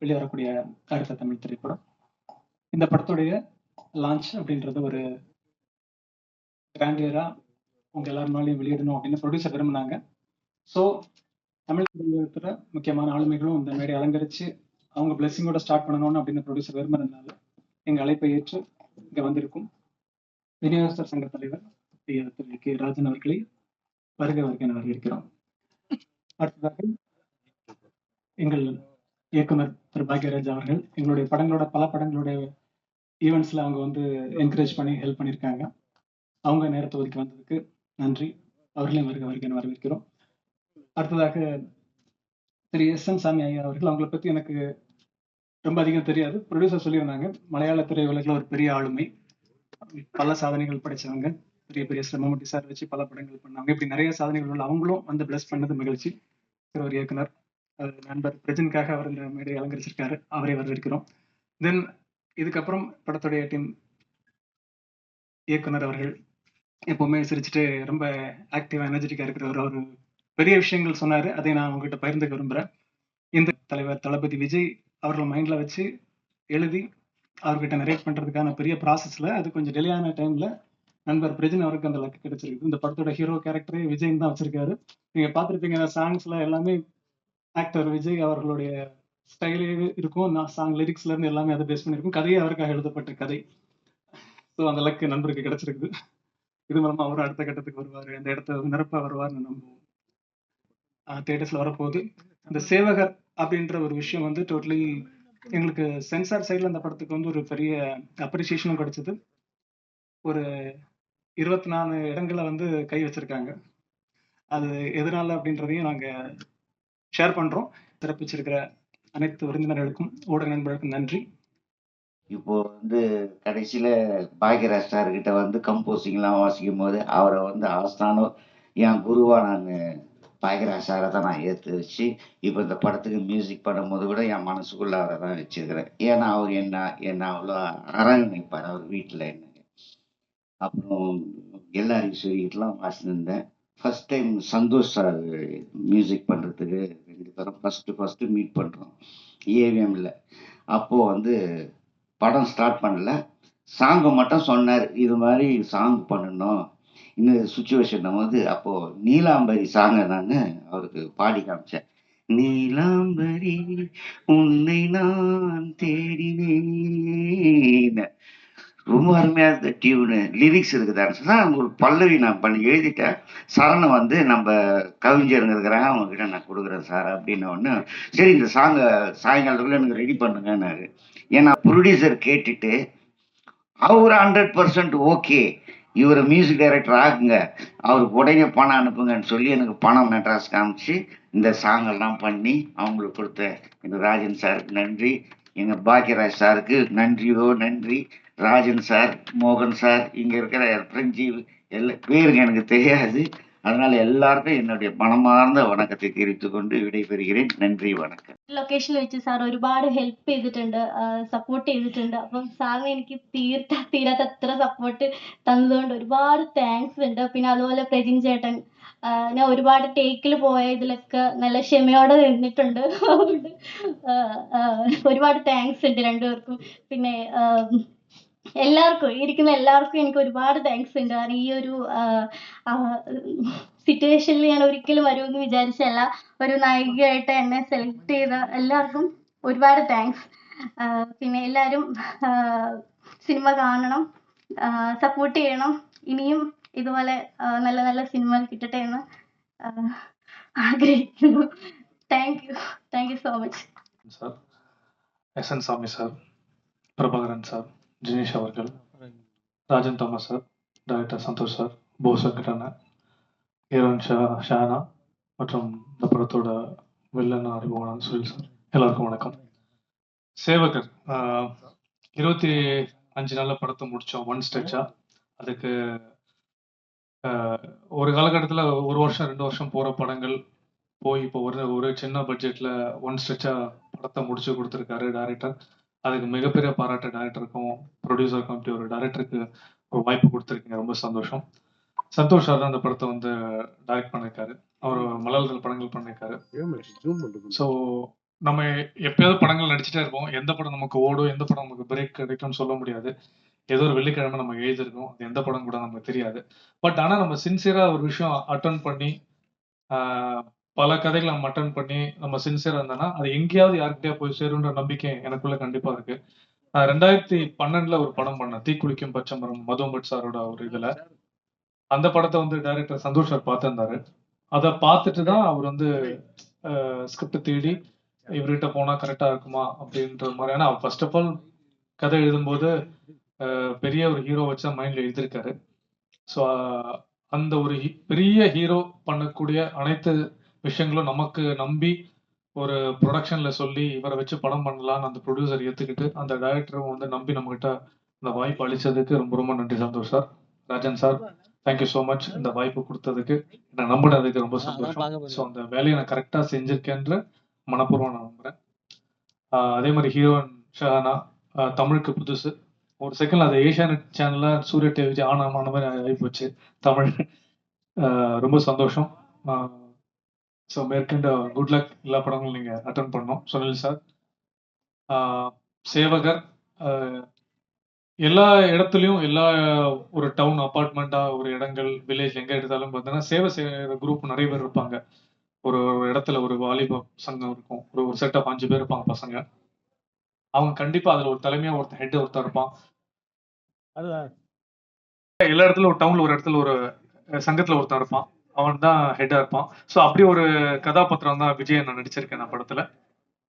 வெளிவரக்கூடிய அடுத்த தமிழ் திரைப்படம். இந்த படத்துடைய லான்ச் அப்படின்றது ஒரு கிராண்டியரா உங்க எல்லாருனாலையும் வெளியிடணும் அப்படின்னு ப்ரொடியூசர் விரும்பினாங்க. ஸோ தமிழ் திரையுலகத்துல முக்கியமான ஆளுமைகளும் இந்த மேடை அலங்கரிச்சு அவங்க பிளெஸிங்கோட ஸ்டார்ட் பண்ணணும்னு அப்படின்னு ப்ரொடியூசர் விரும்பினதுனால எங்க அழைப்பை ஏற்று இங்க வந்திருக்கும் விநியோகஸ்தர் சங்க தலைவர் திரு கே ராஜன் அவர்களை வருக என வரவேற்கிறோம். அடுத்ததாக எங்கள் இயக்குனர் திரு பாக்யராஜ் அவர்கள் எங்களுடைய படங்களோட பல படங்களுடைய ஈவெண்ட்ஸ்ல அவங்க வந்து என்கரேஜ் பண்ணி ஹெல்ப் பண்ணியிருக்காங்க. அவங்க நேரத்தை ஒதுக்கி வந்ததுக்கு நன்றி. அவர்களையும் வருக என வரவேற்கிறோம். அடுத்ததாக திரு எஸ்.என். சாமி ஐயா அவர்கள், அவங்களை பத்தி எனக்கு ரொம்ப அதிகம் தெரியாது. ப்ரொடியூசர் சொல்லியிருந்தாங்க, மலையாள திரையுலகில் ஒரு பெரிய ஆளுமை, பல சாதனைகள் படைச்சவங்க, பெரிய பெரிய மம்முட்டி சார் வச்சு பல படங்கள் பண்ணாங்க. இப்படி நிறைய சாதனைகள் உள்ள அவங்களும் வந்து பிளஸ் பண்ணது மகிழ்ச்சி. ஒரு இயக்குனர் நண்பர் பிரஜனுக்காக அவர் இந்த மேடையை அலங்கரிச்சிருக்காரு, அவரை வரவேற்கிறோம். தென் இதுக்கப்புறம் படத்துடைய டீம் இயக்குனர் அவர்கள் எப்பவுமே சிரிச்சுட்டு ரொம்ப ஆக்டிவா எனர்ஜெட்டிக்கா இருக்கிறவர், அவர் பெரிய விஷயங்கள் சொன்னாரு, அதை நான் உங்ககிட்ட பகிர்ந்துக்க விரும்புறேன். இந்த தலைவர் தளபதி விஜய் அவர்கள் மைண்ட்ல வச்சு எழுதி அவர்கிட்ட நரேட் பண்றதுக்கான பெரிய ப்ராசஸ்ல அது கொஞ்சம் டிலே ஆன டைம்ல நண்பர் பிரஜன் அவருக்கு அந்த லக்கு கிடைச்சிருக்கு. இந்த படத்தோட ஹீரோ கேரக்டரே விஜய் தான் வச்சிருக்காரு. நீங்க பார்த்துருப்பீங்க, சாங்ஸ்ல எல்லாமே ஆக்டர் விஜய் அவர்களுடைய ஸ்டைலே இருக்கும். சாங் லிரிக்ஸ்ல இருந்து எல்லாமே அதை பேஸ் பண்ணிருக்கும். கதையே அவருக்காக எழுதப்பட்ட கதை. ஸோ அந்த லக்கு நண்பருக்கு கிடைச்சிருக்குது. இது மூலமா அவரும் அடுத்த கட்டத்துக்கு வருவாரு, அந்த இடத்த நிரப்ப வருவார்னு நம்புவோம். தியேட்டர்ஸ்ல வரப்போகுது. இந்த சேவகர் அப்படின்ற ஒரு விஷயம் வந்து டோட்டலி எங்களுக்கு சென்சார் சைட்ல அந்த படத்துக்கு வந்து ஒரு பெரிய அப்ரிசியேஷனும் கிடைச்சது. ஒரு 24 இடங்களை வந்து கை வச்சிருக்காங்க. அது எதனால அப்படின்றதையும் நாங்க ஷேர் பண்றோம். சிறப்பிச்சிருக்கிற அனைத்து விருந்தினர்களுக்கும் ஊடக நண்பர்களுக்கும் நன்றி. இப்போ வந்து கடைசியில பாக்யராஜ் சார்கிட்ட வந்து கம்போசிங்லாம் வாசிக்கும் போது அவரை வந்து ஆஸ்தானோ என் குருவா நான் பாக்யராஜ் சாரை தான் நான் ஏற்று வச்சு இப்போ இந்த படத்துக்கு மியூசிக் பண்ணும்போது கூட என் மனசுக்குள்ள அவரை தான் வச்சிருக்கிறேன். ஏன்னா அவர் என்ன அவ்வளோ அரவணைப்பார் அவர் வீட்டில் என்ன. அப்புறம் எல்லாரையும் சொல்லிட்டுலாம் வாசினிருந்தேன். First time Santosh sir music பண்ணுறதுக்கு 2 பேரும் ஃபர்ஸ்ட் மீட் பண்ணுறோம் ஏவிஎம்ல. அப்போது வந்து படம் ஸ்டார்ட் பண்ணல, சாங்கை மட்டும் சொன்னார், இது மாதிரி சாங் பண்ணணும் இந்த சுச்சுவேஷன் வந்து. அப்போது நீலாம்பரி சாங்கை நான் அவருக்கு பாடி காமிச்சேன். நீலாம்பரி உன்னை நான் தேடினேன். ரொம்ப அருமையாக இருந்த டியூனு, லிரிக்ஸ் இருக்குதான்னு சொன்னால் ஒரு பல்லவி நான் பண்ணி எழுதிட்டேன். சரணம் வந்து நம்ம கவிஞருங்க இருக்கிறாங்க, அவங்கக்கிட்ட நான் கொடுக்குறேன் சார் அப்படின்ன ஒன்று. சரி இந்த சாங்கை சாயங்காலத்துக்குள்ளே எனக்கு ரெடி பண்ணுங்கன்னாரு. ஏன்னா ப்ரொடியூசர் கேட்டுட்டு அவர் 100% ஓகே, இவர் மியூசிக் டைரக்டர் ஆகுங்க, அவருக்கு உடனே பணம் அனுப்புங்கன்னு சொல்லி எனக்கு பணம் மெட்ராஸ் காமிச்சு இந்த சாங்கெல்லாம் பண்ணி அவங்களுக்கு கொடுத்த எங்கள் ராஜன் சாருக்கு நன்றி. எங்கள் பாக்யராஜ் சாருக்கு நன்றியோ நன்றி. ராஜன் சார், மோகன் சார், இங்கே இருக்கிற பிரஞ்சீவ் எல்லா பேருங்க எனக்கு தெரியாது. அதனால எல்லாருக்கும் என்னுடைய மனமார்ந்த வணக்கத்தை தெரிவித்துக் கொண்டு விடைபெறுகிறேன். നന്ദി, വണക്കം. ലൊക്കേഷനിൽ വെച്ച് സാർ ഒരുപാട് ഹെൽപ്പ് ചെയ്തിട്ടുണ്ട്, സപ്പോർട്ട് ചെയ്തിട്ടുണ്ട്. അപ്പം സാറിന് എനിക്ക് തീരാത്തത്ര സപ്പോർട്ട് തന്നതുകൊണ്ട് ഒരുപാട് താങ്ക്സ് ഉണ്ട്. പിന്നെ അതുപോലെ പ്രജിൻ ചേട്ടൻ, ഞാൻ ഒരുപാട് ടേക്കിൽ പോയ ഇതിലൊക്കെ നല്ല ക്ഷമയോടെ നിന്നിട്ടുണ്ട്. അതുകൊണ്ട് ഒരുപാട് താങ്ക്സ് ഉണ്ട് രണ്ടുപേർക്കും. പിന്നെ എല്ലാവർക്കും, ഇരിക്കുന്ന എല്ലാവർക്കും എനിക്ക് ഒരുപാട് താങ്ക്സ് ഉണ്ട്. കാരണം ഈ ഒരു സിറ്റുവേഷനിൽ ഞാൻ ഒരിക്കലും വരുമെന്ന് വിചാരിച്ചല്ല. ഒരു നായികയായിട്ട് എന്നെ സെലക്ട് ചെയ്ത എല്ലാവർക്കും ഒരുപാട് താങ്ക്സ്. പിന്നെ എല്ലാവരും സിനിമ കാണണം, സപ്പോർട്ട് ചെയ്യണം. ഇനിയും ഇതുപോലെ നല്ല നല്ല സിനിമകൾ കിട്ടട്ടെ എന്ന് ആഗ്രഹിക്കുന്നു. Thank you so much sir. S N. Swamy sir, Prabhakaran sir, Jinesh அவர்கள், Rajan Thomas sir, director Santosh sir, Bose Venkatannan, heroine Shana மற்றும் இந்த படத்தோட வில்லன் அறிமுகமான சுனில் சார், எல்லாருக்கும் வணக்கம். சேவகர் 25 நாளில் படத்தை முடித்தோம் ஒன் ஸ்ட்ரெச்சா. அதுக்கு ஒரு காலகட்டத்தில் 1 வருஷம் 2 வருஷம் போகிற படங்கள் போய் இப்போ ஒரு சின்ன பட்ஜெட்டில் ஒன் ஸ்ட்ரெச்சாக படத்தை முடிச்சு கொடுத்துருக்காரு டைரக்டர். அதுக்கு மிகப்பெரிய பாராட்டு டைரக்டருக்கும் ப்ரொடியூசருக்கும். அப்படி ஒரு டைரக்டருக்கு ஒரு வாய்ப்பு கொடுத்துருக்கீங்க, ரொம்ப சந்தோஷம். சந்தோஷ் சார் தான் அந்த படத்தை வந்து டைரக்ட் பண்ணியிருக்காரு. அவர் மலையாளத்தில் படங்கள் பண்ணியிருக்காரு. ஸோ நம்ம எப்பயாவது படங்கள் நடிச்சுட்டே இருப்போம். எந்த படம் நமக்கு ஓடும், எந்த படம் நமக்கு பிரேக் கிடைக்கும்னு சொல்ல முடியாது. ஏதோ ஒரு வெள்ளிக்கிழமை நம்ம எழுதியிருக்கோம். அது எந்த படம் கூட நமக்கு தெரியாது. பட் ஆனா நம்ம சின்சியரா ஒரு விஷயம் அட்டெண்ட் பண்ணி ஆஹ், பல கதைகளை நம்ம அட்டெண்ட் பண்ணி நம்ம சின்சியரா இருந்தோம்னா அது எங்கேயாவது யாருக்கிட்டயா போய் சேருன்ற நம்பிக்கை எனக்குள்ள கண்டிப்பா இருக்கு. 2012 ஒரு படம் பண்ணேன், தீக்குளிக்கும் பச்சைமரம், மதும்பட் சாரோட ஒரு இதுல. அந்த படத்தை வந்து டைரக்டர் சந்தோஷ் சார் பார்த்திருந்தாரு. அதை பார்த்துட்டு தான் அவர் வந்து ஸ்கிரிப்ட் தேடி இவர்கிட்ட போனா கரெக்டா இருக்குமா அப்படின்ற மாதிரி. ஏன்னா ஃபர்ஸ்ட் ஆஃப் ஆல் கதை எழுதும்போது பெரிய ஒரு ஹீரோ வச்சு மைண்ட்ல எழுதியிருக்காரு. ஸோ அந்த ஒரு பெரிய ஹீரோ பண்ணக்கூடிய அனைத்து விஷயங்களும் நமக்கு நம்பி ஒரு ப்ரொடக்ஷன்ல சொல்லி இவரை வச்சு படம் பண்ணலாம்னு அந்த ப்ரொடியூசர் ஏத்துக்கிட்டு அந்த டைரக்டரும் வந்து நம்பி நம்மகிட்ட இந்த வாய்ப்பு அளிச்சதுக்கு ரொம்ப ரொம்ப நன்றி Santosh sir. Rajan sir, thank you so much இந்த வாய்ப்பு கொடுத்ததுக்கு, என்னை நம்பினதுக்கு ரொம்ப சந்தோஷம். ஸோ அந்த வேலையை நான் கரெக்டா செஞ்சிருக்கேன்ற மனப்பூர்வம் நான் நம்புறேன். அதே மாதிரி ஹீரோயின் ஷஹானா தமிழுக்கு புதுசு. ஒரு செகண்ட் அது ஏஷியானெட் சேனல்ல சூர்யா டிவி ஆன மாதிரி ஆகிப்போச்சு தமிழ். ரொம்ப சந்தோஷம். ஸோ மேற்கண்ட குட் லக் எல்லா படங்களும் நீங்க அட்டன் பண்ணோம். சுனில் சார், சேவகர், எல்லா இடத்துலையும் எல்லா ஒரு டவுன் அபார்ட்மெண்டா ஒரு இடங்கள் வில்லேஜ் எங்க எடுத்தாலும் பார்த்தீங்கன்னா சேவை செய்யற குரூப் நிறைய பேர் இருப்பாங்க. ஒரு ஒரு இடத்துல ஒரு வாலிப சங்கம் இருக்கும், ஒரு செட் ஆஃப் 5 பேர் இருப்பாங்க பசங்க. அவங்க கண்டிப்பா அதுல ஒரு தலைமையா ஒருத்தர் ஹெட் ஒருத்தர் இருப்பான். எல்லா இடத்துல ஒரு டவுன்ல ஒரு இடத்துல ஒரு சங்கத்துல ஒருத்தன் இருப்பான், அவன் தான் ஹெட்டா இருப்பான். ஸோ அப்படி ஒரு கதாபாத்திரம் தான் விஜய் நான் நடிச்சிருக்கேன் நான் படத்துல.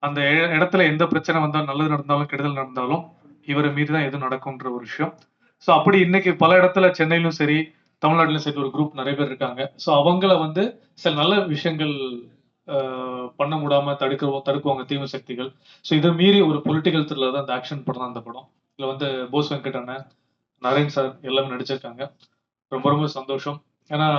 அந்த இடத்துல எந்த பிரச்சனை வந்தாலும், நல்லது நடந்தாலும் கெடுதல் நடந்தாலும் இவரை மீறி தான் எதுவும் நடக்கும்ன்ற ஒரு விஷயம். ஸோ அப்படி இன்னைக்கு பல இடத்துல சென்னையிலும் சரி தமிழ்நாட்டிலும் சரி ஒரு குரூப் நிறைய பேர் இருக்காங்க. ஸோ அவங்கள வந்து சில நல்ல விஷயங்கள் பண்ண முடியாம தடுக்குவாங்க தீவிர சக்திகள். ஸோ இதை மீறி ஒரு பொலிட்டிக்கல் த்ரில்லர் தான் அந்த ஆக்ஷன் படம் தான் அந்த படம். இதுல வந்து போஸ் வெங்கட் அண்ணன், நரேன் சார் எல்லாமே நடிச்சிருக்காங்க. ரொம்ப ரொம்ப சந்தோஷம். ஏன்னா